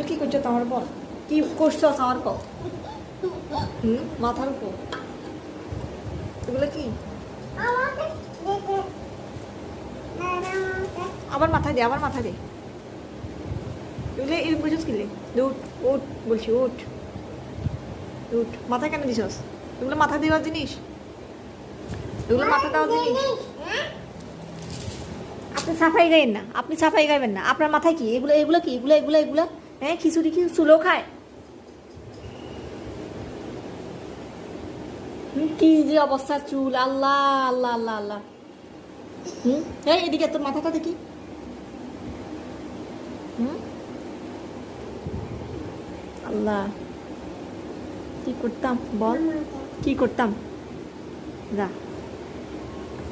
এগুলো কি করছো তোমার বল? কি করছো আমার কও? মাথার উপর এগুলো কি? আবার মাথায় দে, আবার মাথায় দে। এগুলো এরকম করছিস কিলে? উঠ উঠ বলছি, উঠ উঠ। মাথায় কেন দিছস? এগুলো মাথা দেওয়ার জিনিস, এগুলো মাথা দেওয়ার জিনিস। আপনি সাফাই গাইবেন না, আপনি সাফাই গাইবেন না। আপনার মাথায় কি এগুলো? এগুলো কি? এগুলো এগুলো এগুলো হ্যাঁ, খিচুড়ি কি চুলো খায়? কি যে অবস্থা চুল! আল্লাহ আল্লাহ আল্লাহ আল্লাহ। হ্যাঁ, এদিকে তোর মাথাটা দেখি। হুম, আল্লাহ, কি করতাম বল, কি করতাম? যা।